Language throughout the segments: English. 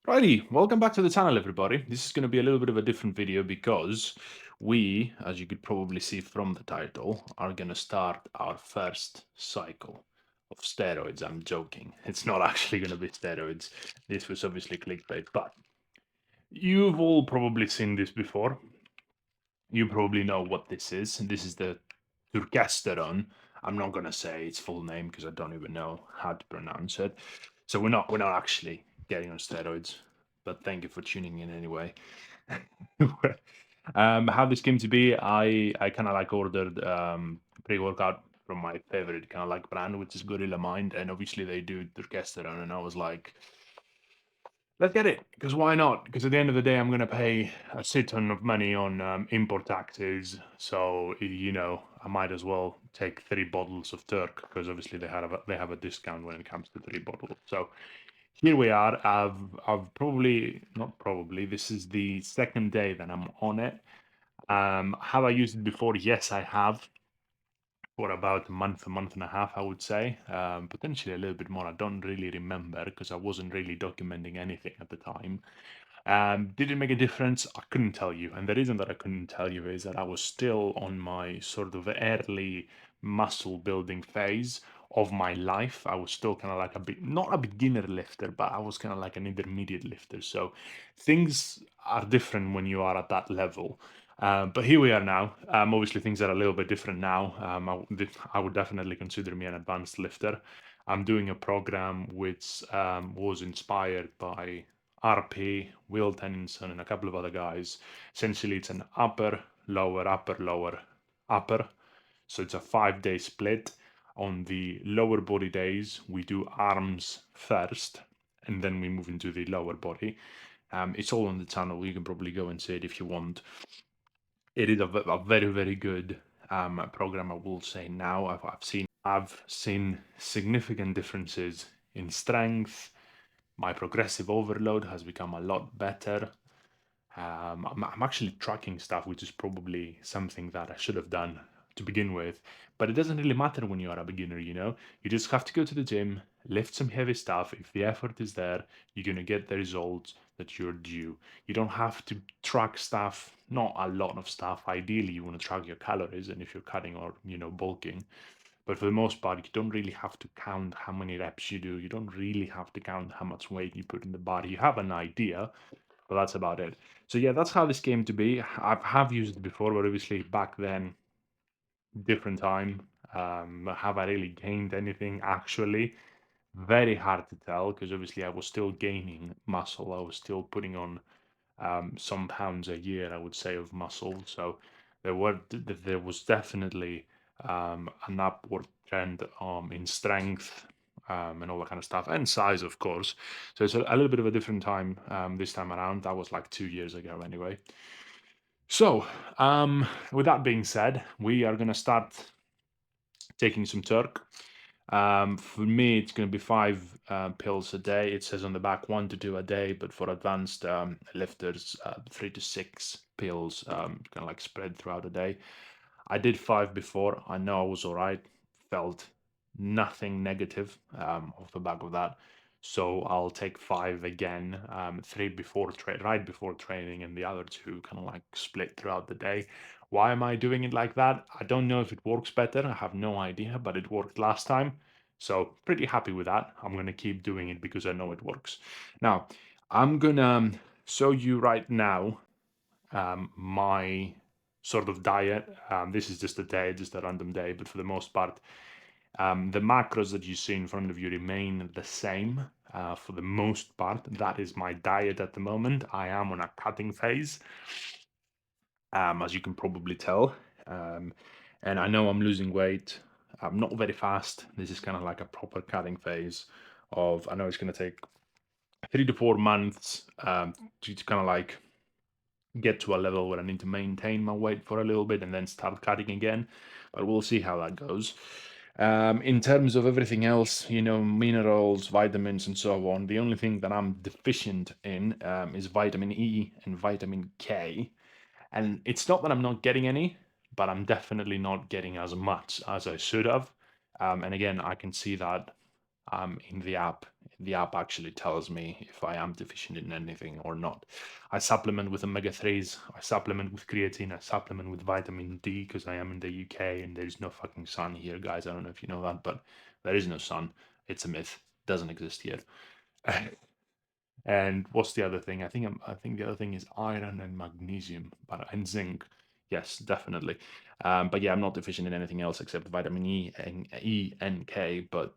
Righty, welcome back to the channel, everybody. This is going to be a little bit of a different video because we, as you could probably see from the title, are going to start our first cycle of steroids. I'm joking. It's not actually going to be steroids. This was obviously clickbait, but you've all probably seen this before. You probably know what this is. This is the turkesterone. I'm not going to say its full name because I don't even know how to pronounce it. So we're not actually getting on steroids, but thank you for tuning in anyway. How this came to be, I kind of like ordered pre-workout from my favorite kind of like brand, which is Gorilla Mind, and obviously they do turkesterone, and I was like, let's get it, because why not? Because at the end of the day, I'm gonna pay a shit ton of money on import taxes, so I might as well take 3 bottles of Turk because obviously they have a discount when it comes to 3 bottles. So here we are. I've probably not probably. This is the second day that I'm on it. Have I used it before? Yes, I have for about a month and a half, I would say. Potentially a little bit more. I don't really remember because I wasn't really documenting anything at the time. Did it make a difference? I couldn't tell you. And the reason that I couldn't tell you is that I was still on my sort of early muscle building phase of my life. I was still kind of like not a beginner lifter, but I was kind of like an intermediate lifter. So things are different when you are at that level. But here we are now. Obviously, things are a little bit different now. I would definitely consider me an advanced lifter. I'm doing a program which was inspired by RP, Will Tennyson, and a couple of other guys. Essentially, it's an upper, lower, upper, lower, upper. So it's a 5 day split. On the lower body days, we do arms first, and then we move into the lower body. It's all on the channel. You can probably go and see it if you want. It is a very, very good program, I will say now. I've seen significant differences in strength. My progressive overload has become a lot better. I'm actually tracking stuff, which is probably something that I should have done to begin with. But it doesn't really matter when you are a beginner, you know? You just have to go to the gym, lift some heavy stuff. If the effort is there, you're going to get the results that you're due. You don't have to track stuff, not a lot of stuff. Ideally, you want to track your calories and if you're cutting or, bulking. But for the most part, you don't really have to count how many reps you do. You don't really have to count how much weight you put in the body. You have an idea, but that's about it. So yeah, that's how this came to be. Have used it before, but obviously back then, different time. Have I really gained anything? Actually, very hard to tell because obviously I was still gaining muscle. I was still putting on some pounds a year, I would say, of muscle. So there was definitely an upward trend in strength and all that kind of stuff, and size, of course. So it's a little bit of a different time this time around. That was like 2 years ago, anyway. So, with that being said, we are going to start taking some Turk. For me, it's going to be 5 pills a day. It says on the back 1 to 2 a day, but for advanced lifters, 3 to 6 pills, kind of like spread throughout the day. I did 5 before. I know I was all right. Felt nothing negative off the back of that. So I'll take 5 again, 3 right before training, and the other 2 kind of like split throughout the day. Why am I doing it like that? I don't know if it works better. I have no idea, but it worked last time. So pretty happy with that. I'm going to keep doing it because I know it works. Now, I'm going to show you right now my sort of diet. This is just a day, just a random day, but for the most part, the macros that you see in front of you remain the same for the most part. That is my diet at the moment. I am on a cutting phase, as you can probably tell. Um, and I know I'm losing weight. I'm not very fast. This is kind of like a proper cutting phase I know it's going to take 3 to 4 months to kind of like get to a level where I need to maintain my weight for a little bit and then start cutting again. But we'll see how that goes. In terms of everything else, minerals, vitamins, and so on, the only thing that I'm deficient in is vitamin E and vitamin K. And it's not that I'm not getting any, but I'm definitely not getting as much as I should have. And again, I can see that in the app. The app actually tells me if I am deficient in anything or not. I supplement with omega-3s, I supplement with creatine, I supplement with vitamin D because I am in the UK and there's no fucking sun here, guys. I don't know if you know that, but there is no sun. It's a myth. Doesn't exist here. And what's the other thing? I think the other thing is iron and magnesium, but and zinc. Yes, definitely. But yeah, I'm not deficient in anything else except vitamin E and K. But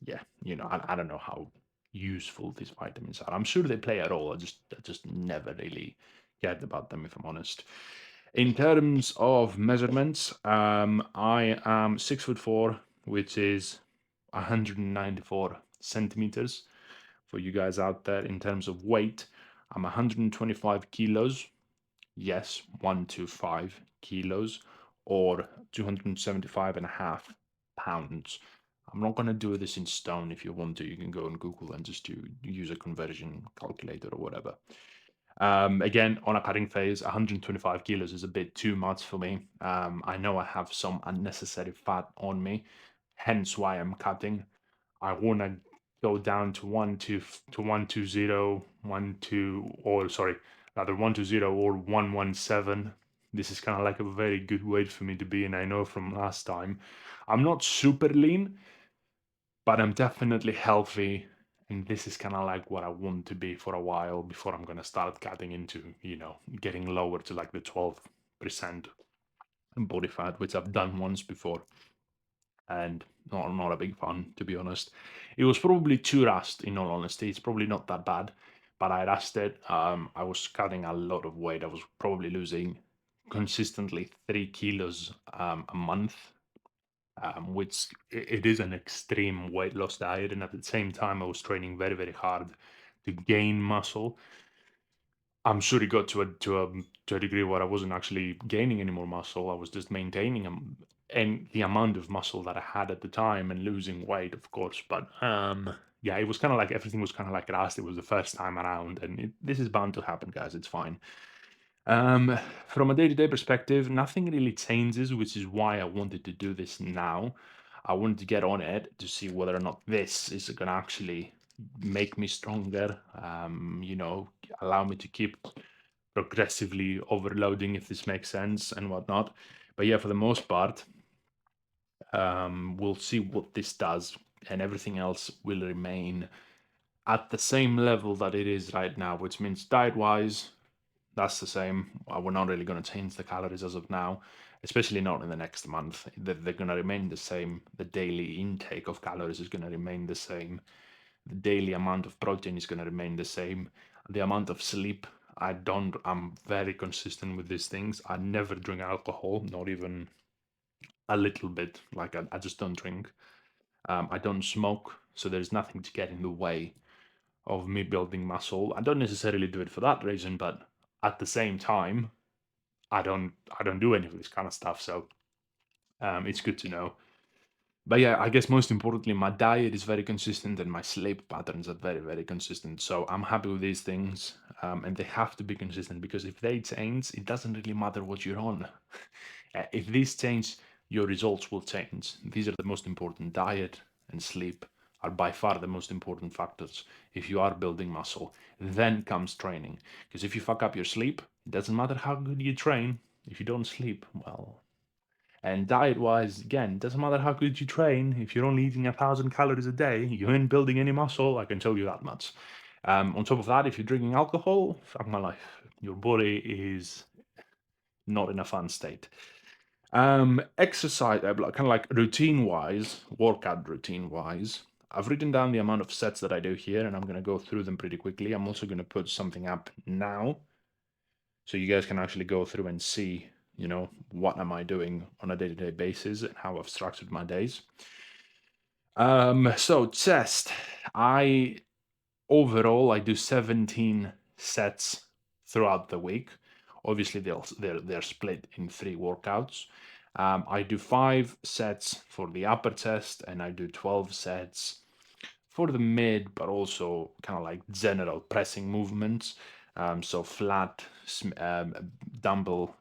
yeah, I don't know how useful these vitamins are. I'm sure they play a role. I just never really cared about them, if I'm honest. In terms of measurements, I am 6'4", which is 194 centimeters. For you guys out there, in terms of weight, I'm 125 kilos. Yes, 125 kilos, or 275 and a half pounds. I'm not going to do this in stone. If you want to, you can go on Google and just use a conversion calculator or whatever. Again, on a cutting phase, 125 kilos is a bit too much for me. I know I have some unnecessary fat on me, hence why I'm cutting. I want to go down to 120, 12, or sorry, rather 120 or 117. This is kind of like a very good weight for me to be in. I know from last time. I'm not super lean, but I'm definitely healthy. And this is kind of like what I want to be for a while before I'm going to start cutting into, getting lower to like the 12% body fat, which I've done once before. And not a big fan, to be honest. It was probably too rushed, in all honesty. It's probably not that bad, but I rushed it. I was cutting a lot of weight. I was probably losing consistently 3 kilos a month, which it is an extreme weight loss diet. And at the same time, I was training very, very hard to gain muscle. I'm sure it got to a degree where I wasn't actually gaining any more muscle. I was just maintaining and the amount of muscle that I had at the time and losing weight, of course. But yeah, it was kind of like everything was kind of like last. It was the first time around, and this is bound to happen, guys. It's fine. Um, from a day-to-day perspective, nothing really changes, which is why I wanted to do this now. I wanted to get on it to see whether or not this is going to actually make me stronger, allow me to keep progressively overloading, if this makes sense, and whatnot. But yeah, for the most part, we'll see what this does, and everything else will remain at the same level that it is right now, which means diet-wise, that's the same. We're not really going to change the calories as of now, especially not in the next month. They're going to remain the same. The daily intake of calories is going to remain the same. The daily amount of protein is going to remain the same. The amount of sleep, I'm very consistent with these things. I never drink alcohol, not even a little bit. Like, I just don't drink. I don't smoke, so there's nothing to get in the way of me building muscle. I don't necessarily do it for that reason, but at the same time, I don't do any of this kind of stuff. So it's good to know. But yeah, I guess most importantly, my diet is very consistent and my sleep patterns are very, very consistent. So I'm happy with these things. And they have to be consistent because if they change, it doesn't really matter what you're on. If these change, your results will change. These are the most important. Diet and sleep are by far the most important factors if you are building muscle. Then comes training. Because if you fuck up your sleep, it doesn't matter how good you train. If you don't sleep, well, and diet wise, again, doesn't matter how good you train, if you're only eating 1,000 calories a day, you ain't building any muscle, I can tell you that much. On top of that, if you're drinking alcohol, fuck my life, your body is not in a fun state. Exercise, kind of like routine wise, workout routine wise, I've written down the amount of sets that I do here, and I'm going to go through them pretty quickly. I'm also going to put something up now so you guys can actually go through and see, what am I doing on a day-to-day basis and how I've structured my days. So chest, I overall I do 17 sets throughout the week. Obviously, they're split in 3 workouts. I do 5 sets for the upper chest, and I do 12 sets for the mid, but also kind of like general pressing movements. So flat dumbbell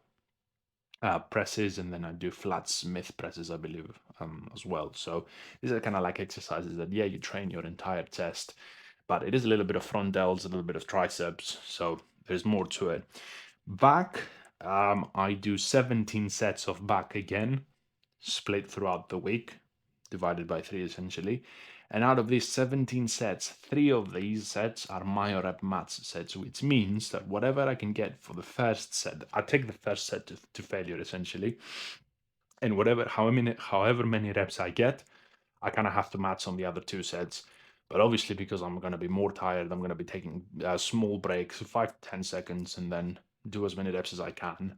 presses, and then I do flat Smith presses, I believe. as well. So these are kind of like exercises that, yeah, you train your entire chest, but it is a little bit of front delts, a little bit of triceps. So there's more to it. Back, I do 17 sets of back again, split throughout the week, divided by 3 essentially. And out of these 17 sets, 3 of these sets are myo rep max sets, which means that whatever I can get for the first set, I take the first set to failure essentially. And however many reps I get, I kind of have to match on the other 2 sets. But obviously, because I'm going to be more tired, I'm going to be taking small breaks, 5 to 10 seconds, and then do as many reps as I can.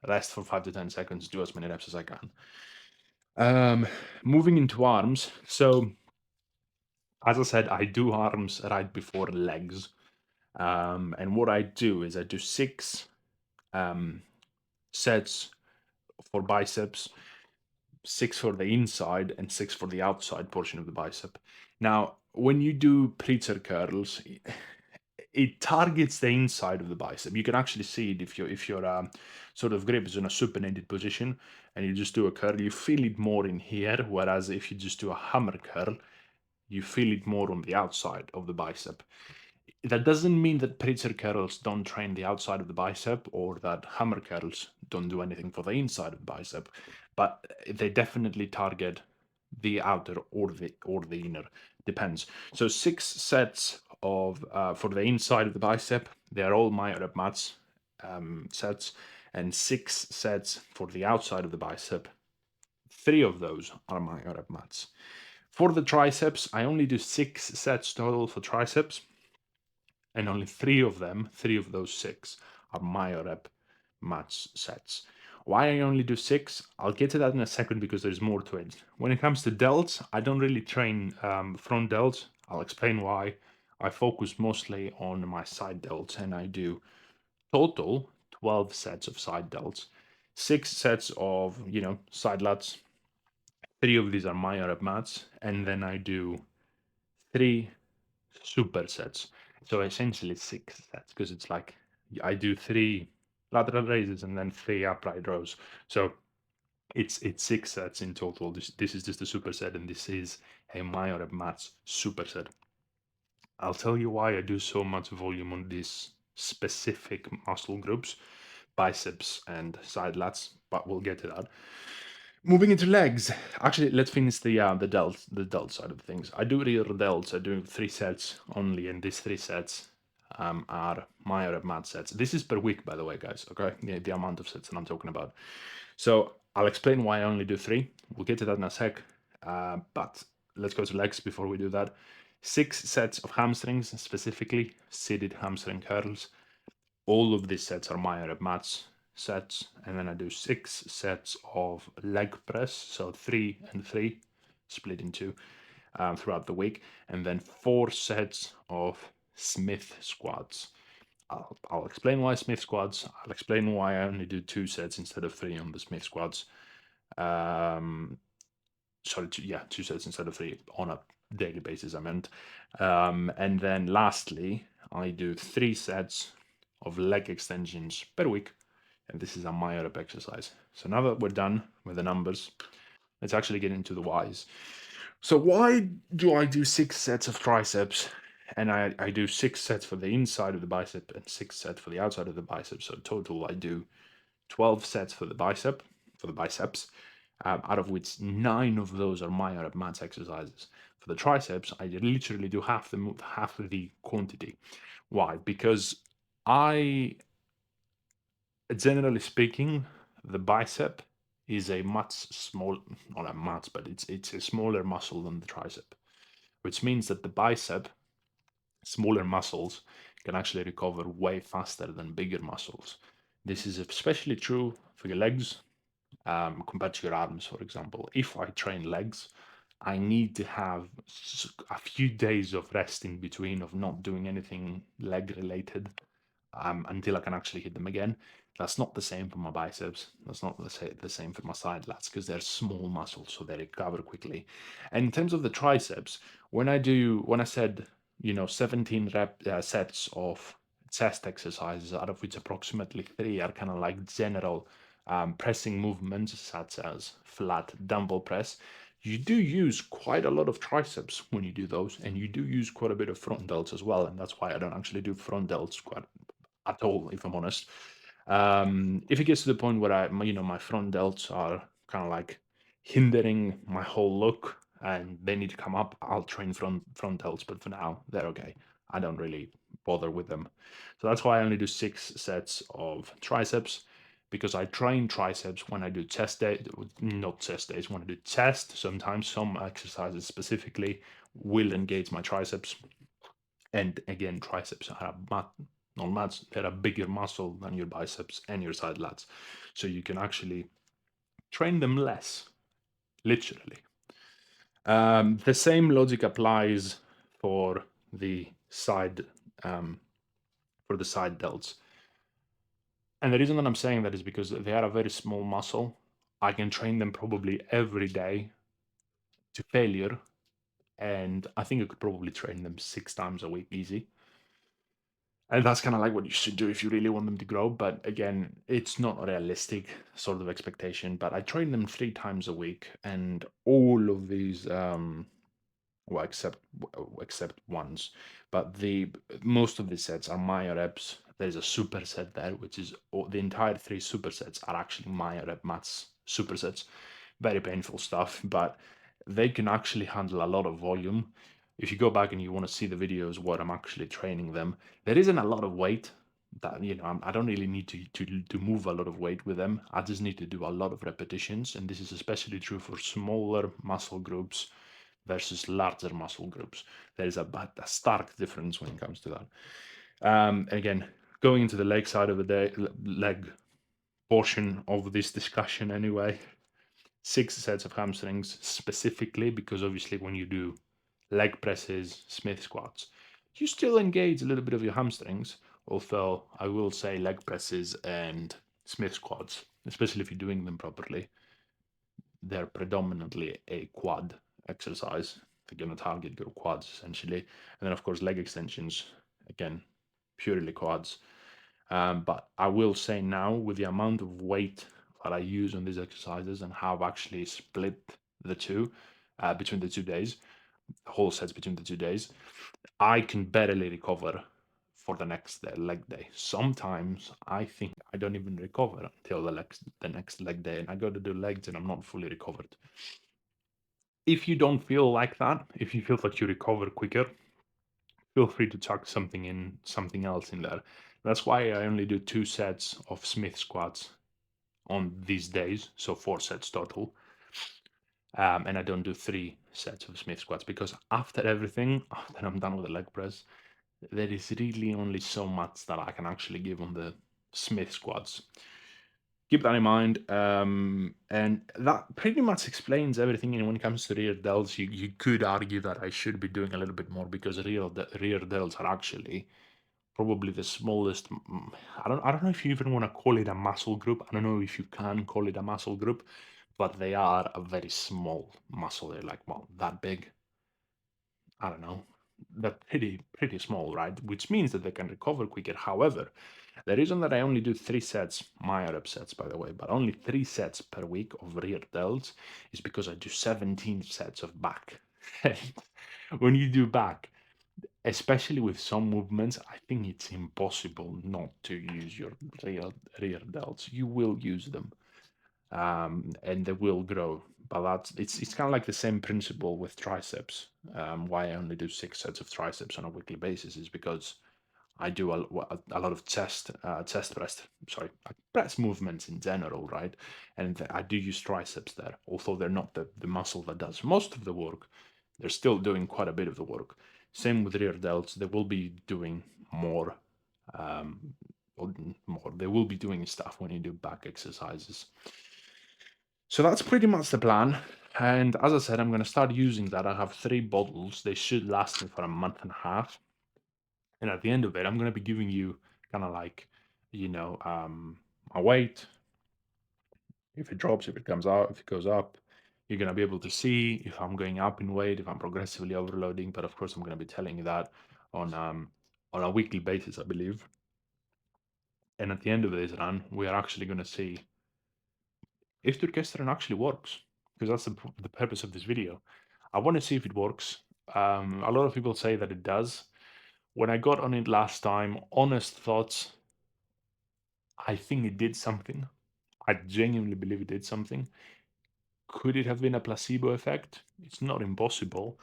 Rest for 5 to 10 seconds, do as many reps as I can. Moving into arms. So, as I said, I do arms right before legs. And what I do is I do 6 um, sets for biceps, 6 for the inside, and 6 for the outside portion of the bicep. Now, when you do preacher curls, it targets the inside of the bicep. You can actually see it if your sort of grip is in a supinated position and you just do a curl, you feel it more in here. Whereas if you just do a hammer curl, you feel it more on the outside of the bicep. That doesn't mean that preacher curls don't train the outside of the bicep or that hammer curls don't do anything for the inside of the bicep, but they definitely target the outer or the inner. Depends. So 6 sets of for the inside of the bicep. They are all myo rep mats sets, and 6 sets for the outside of the bicep. 3 of those are myo rep mats. For the triceps, I only do 6 sets total for triceps, and only 3 of those 6 are myo rep match sets. Why I only do 6? I'll get to that in a second because there's more to it. When it comes to delts, I don't really train front delts. I'll explain why. I focus mostly on my side delts, and I do total 12 sets of side delts, 6 sets of, side lats. 3 of these are myo rep mats, and then I do 3 supersets. So essentially 6 sets because it's like I do 3 lateral raises and then 3 upright rows. So it's 6 sets in total. This is just a superset, and this is a myo rep mats superset. I'll tell you why I do so much volume on these specific muscle groups, biceps and side lats, but we'll get to that. Moving into legs. Actually, let's finish the delt side of things. I do rear delts. I do 3 sets only, and these 3 sets are my rep mat sets. This is per week, by the way, guys. Okay, the amount of sets that I'm talking about. So I'll explain why I only do 3. We'll get to that in a sec. But let's go to legs before we do that. 6 sets of hamstrings, specifically seated hamstring curls. All of these sets are my rep mats sets, and then I do 6 sets of leg press, so 3 and 3 split in 2 throughout the week, and then 4 sets of Smith squats. I'll explain why Smith squats. I'll explain why I only do 2 sets instead of 3 on the Smith squats. Sorry, 2 sets instead of 3 on a daily basis, I meant. And then lastly, I do 3 sets of leg extensions per week, and this is a myo rep exercise. So now that we're done with the numbers, let's actually get into the whys. So why do I do 6 sets of triceps, and I do 6 sets for the inside of the bicep and 6 sets for the outside of the bicep? So total, I do 12 sets for the biceps, out of which 9 of those are myo rep mats exercises. For the triceps, I literally do half the quantity. Why? Because generally speaking, the bicep is a much small, not a much, but it's a smaller muscle than the tricep, which means that the bicep, smaller muscles, can actually recover way faster than bigger muscles. This is especially true for your legs, compared to your arms, for example. If I train legs, I need to have a few days of rest in between of not doing anything leg related, until I can actually hit them again. That's not the same for my biceps. That's not the same for my side lats because they're small muscles, so they recover quickly. And in terms of the triceps, when I said 17 sets of chest exercises, out of which approximately 3 are kind of like general pressing movements such as flat dumbbell press, you do use quite a lot of triceps when you do those, and you do use quite a bit of front delts as well. And that's why I don't actually do front delts quite at all, if I'm honest. If it gets to the point where my front delts are kind of like hindering my whole look and they need to come up, I'll train front delts. But for now, they're okay. I don't really bother with them. So that's why I only do 6 sets of triceps, because I train triceps when I do chest day, not chest days, when I do chest. Sometimes some exercises specifically will engage my triceps. And again, triceps are not much, they're a bigger muscle than your biceps and your side lats. So you can actually train them less, literally. The same logic applies for the side um, for the side delts. And the reason that I'm saying that is because they are a very small muscle. I can train them probably every day to failure, and I think I could probably train them 6 times a week easy. And that's kind of like what you should do if you really want them to grow. But again, it's not a realistic sort of expectation. But I train them 3 times a week, and all of these, well, except ones, but the most of the sets are Maya reps. There's a superset there, which is the entire 3 supersets are actually Maya rep mats supersets. Very painful stuff, but they can actually handle a lot of volume. If you go back and you want to see the videos what I'm actually training them, there isn't a lot of weight that I don't really need to move a lot of weight with them. I just need to do a lot of repetitions, and this is especially true for smaller muscle groups versus larger muscle groups. There is a stark difference when it comes to that. Again, going into the leg side of the day, leg portion of this discussion anyway, 6 sets of hamstrings specifically, because obviously when you do leg presses, Smith squats, you still engage a little bit of your hamstrings. Although I will say leg presses and Smith squats, especially if you're doing them properly, they're predominantly a quad exercise. They're going to target your quads essentially. And then, of course, leg extensions, again, purely quads. But I will say now, with the amount of weight that I use on these exercises and how I've actually split the two between the 2 days, whole sets between the 2 days, I can barely recover for the next leg day. Sometimes I think I don't even recover until the next leg day, and I go to do legs and I'm not fully recovered. If you don't feel like that, if you feel like you recover quicker, feel free to chuck something else in there. That's why I only do 2 sets of Smith squats on these days, so 4 sets total. And I don't do 3 sets of Smith squats, because after everything, after I'm done with the leg press, there is really only so much that I can actually give on the Smith squats. Keep that in mind. And that pretty much explains everything. And when it comes to rear delts, you could argue that I should be doing a little bit more, because rear delts are actually probably the smallest. I don't know if you even want to call it a muscle group. I don't know if you can call it a muscle group, but they are a very small muscle. They're like, well, that big. I don't know. They're pretty small, right? Which means that they can recover quicker. However, the reason that I only do 3 sets, my rep sets by the way, but only 3 sets per week of rear delts, is because I do 17 sets of back. And when you do back, especially with some movements, I think it's impossible not to use your rear delts. You will use them, and they will grow. But it's kind of like the same principle with triceps. Why I only do 6 sets of triceps on a weekly basis is because I do a lot of chest press, sorry, press movements in general, right? And I do use triceps there, although they're not the muscle that does most of the work. They're still doing quite a bit of the work. Same with rear delts; they will be doing more, um, more. They will be doing stuff when you do back exercises. So that's pretty much the plan. And as I said, I'm going to start using that. I have 3 bottles. They should last me for a month and a half. And at the end of it, I'm going to be giving you kind of like, a weight. If it drops, if it comes out, if it goes up, you're going to be able to see if I'm going up in weight, if I'm progressively overloading. But of course, I'm going to be telling you that on a weekly basis, I believe. And at the end of this run, we are actually going to see if Turkesterone actually works, because that's the purpose of this video. I want to see if it works. A lot of people say that it does. When I got on it last time, honest thoughts, I think it did something. I genuinely believe it did something. Could it have been a placebo effect? It's not impossible.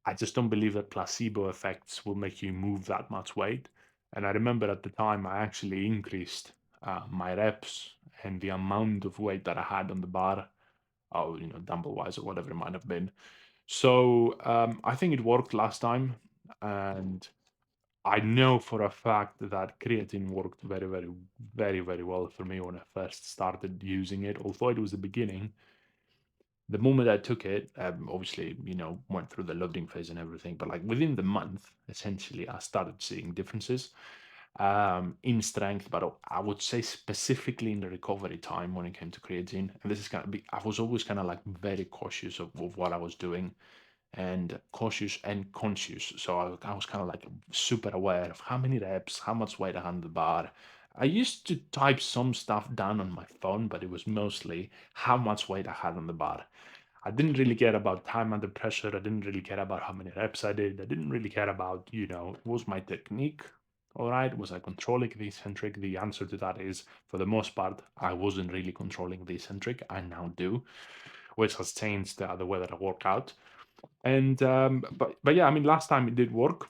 I just don't believe that placebo effects will make you move that much weight. And I remember at the time I actually increased my reps and the amount of weight that I had on the bar, or dumbbell wise or whatever it might have been. So I think it worked last time, and I know for a fact that creatine worked very, very, very, very well for me when I first started using it. Although it was the beginning, the moment I took it, obviously, went through the loading phase and everything, but like within the month, essentially, I started seeing differences in strength, but I would say specifically in the recovery time when it came to creatine. And this is kind of, I was always kind of like very cautious of what I was doing and cautious and conscious. So I was kind of like super aware of how many reps, how much weight I had on the bar. I used to type some stuff down on my phone, but it was mostly how much weight I had on the bar. I didn't really care about time under pressure. I didn't really care about how many reps I did. I didn't really care about, was my technique all right? Was I controlling the eccentric? The answer to that is, for the most part, I wasn't really controlling the eccentric. I now do, which has changed the way that I work out. And but yeah, I mean, last time it did work.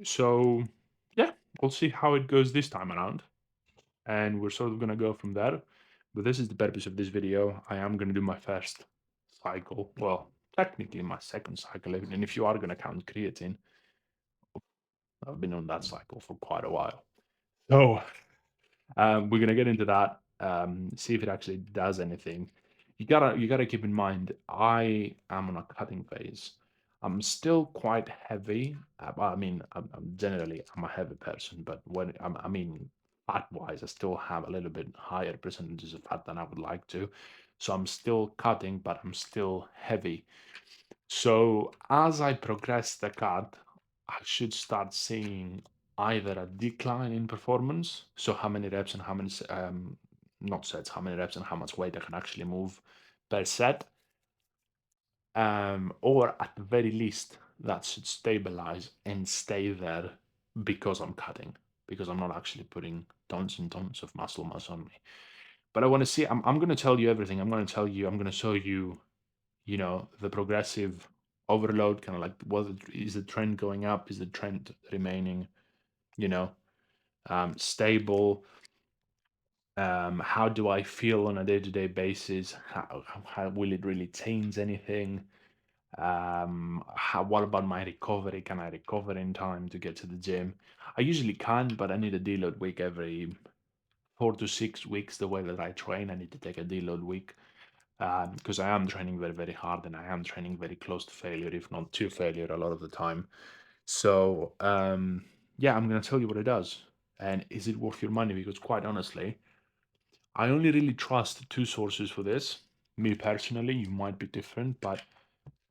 So yeah, we'll see how it goes this time around, and we're sort of gonna go from there. But this is the purpose of this video. I am gonna do my first cycle. Well, technically my second cycle, and if you are gonna count creatine, I've been on that cycle for quite a while. So we're gonna get into that. See if it actually does anything. You gotta keep in mind, I am on a cutting phase. I'm still quite heavy. Well, I mean, I'm generally I'm a heavy person, but I mean, fat-wise, I still have a little bit higher percentages of fat than I would like to. So I'm still cutting, but I'm still heavy. So as I progress the cut, I should start seeing either a decline in performance, so how many reps and how many, not sets, how many reps and how much weight I can actually move per set, or at the very least, that should stabilize and stay there because I'm cutting, because I'm not actually putting tons and tons of muscle mass on me. But I want to see, I'm going to tell you everything. I'm going to show you the progressive overload, kind of like is the trend going up? Is the trend remaining, you know, stable? How do I feel on a day-to-day basis? How will it really change anything? What about my recovery? Can I recover in time to get to the gym? I usually can, but I need a deload week every 4 to 6 weeks. The way that I train, I need to take a deload week because I am training very, very hard and I am training very close to failure, if not to failure, a lot of the time. So, yeah, I'm going to tell you what it does. And is it worth your money? Because quite honestly, I only really trust two sources for this. Me personally, you might be different, but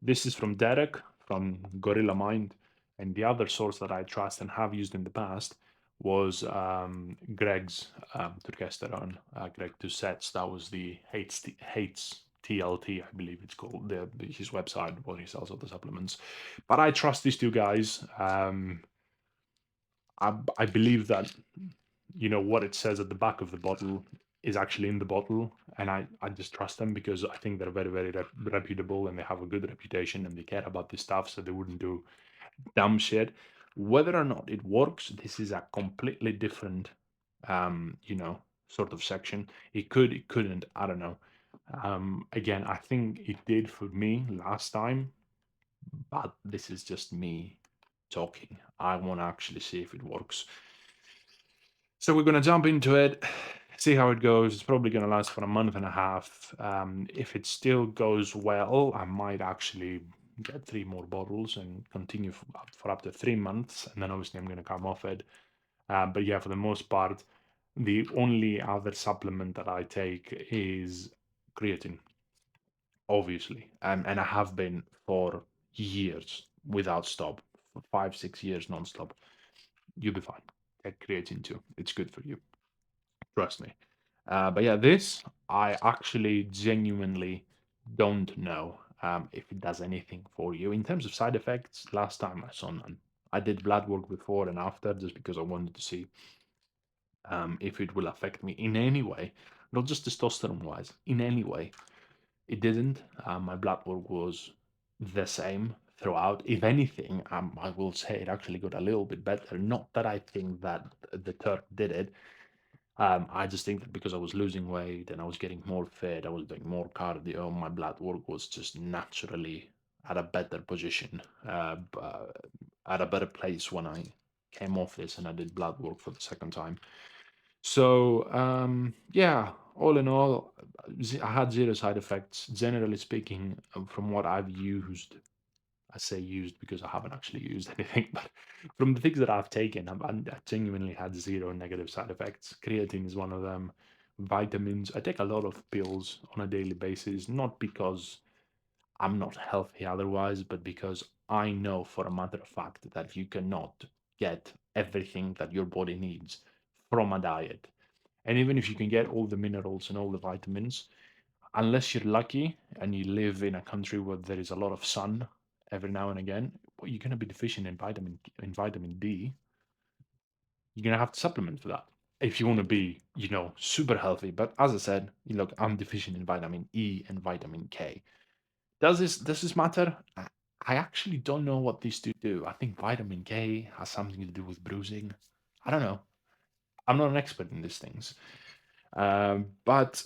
this is from Derek from Gorilla Mind. And the other source that I trust and have used in the past was Greg's Turkesterone, Greg Doucette's. That was the Hates TLT, I believe it's called, his website where he sells all the supplements. But I trust these two guys. I believe that what it says at the back of the bottle is actually in the bottle, and I just trust them because I think they're very, very reputable and they have a good reputation and they care about this stuff, so they wouldn't do dumb shit. Whether or not it works, this is a completely different, sort of section. It could, it couldn't, I don't know. Again, I think it did for me last time, but this is just me talking. I want to actually see if it works. So we're going to jump into it, see how it goes. It's probably going to last for a month and a half. If it still goes well, I might actually get 3 more bottles and continue for up to 3 months. And then obviously I'm going to come off it. But yeah, for the most part, the only other supplement that I take is creatine, obviously. And I have been for years without stop, for 5, 6 years nonstop. You'll be fine. Take creatine too. It's good for you. Trust me. But yeah, this I actually genuinely don't know if it does anything for you in terms of side effects. Last time I saw none. I did blood work before and after just because I wanted to see if it will affect me in any way, not just testosterone wise, in any way. It didn't. My blood work was the same throughout. If anything, I will say it actually got a little bit better. Not that I think that the Turk did it. I just think that because I was losing weight and I was getting more fit, I was doing more cardio, my blood work was just naturally at a better position, at a better place when I came off this and I did blood work for the second time. So, yeah, all in all, I had zero side effects. Generally speaking, from what I've used, I say used because I haven't actually used anything, but from the things that I've taken, I genuinely had zero negative side effects. Creatine is one of them. Vitamins. I take a lot of pills on a daily basis, not because I'm not healthy otherwise, but because I know for a matter of fact that you cannot get everything that your body needs from a diet. And even if you can get all the minerals and all the vitamins, unless you're lucky and you live in a country where there is a lot of sun every now and again, well, you're going to be deficient in vitamin D. You're going to have to supplement for that if you want to be, super healthy. But as I said, look, I'm deficient in vitamin E and vitamin K. Does this matter? I actually don't know what these two do. I think vitamin K has something to do with bruising. I don't know. I'm not an expert in these things. But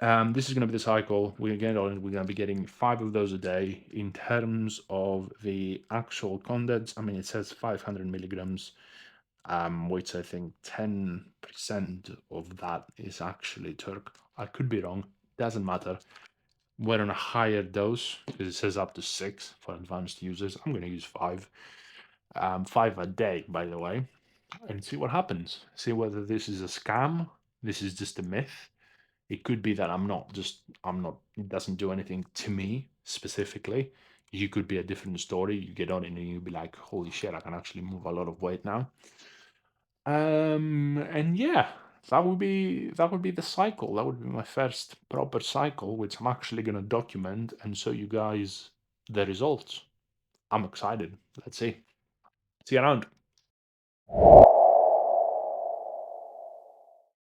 this is going to be the cycle. We're going to be getting 5 of those a day. In terms of the actual contents, I mean, it says 500 milligrams, which I think 10% of that is actually Turk. I could be wrong. Doesn't matter. We're on a higher dose because it says up to 6 for advanced users. I'm going to use 5. 5 a day, by the way, and see what happens. See whether this is a scam, this is just a myth. It could be that it doesn't do anything to me specifically. You could be a different story. You get on it and you'll be like, holy shit, I can actually move a lot of weight now. And yeah, that would be the cycle. That would be my first proper cycle, which I'm actually gonna document and show you guys the results. I'm excited. Let's see. See you around.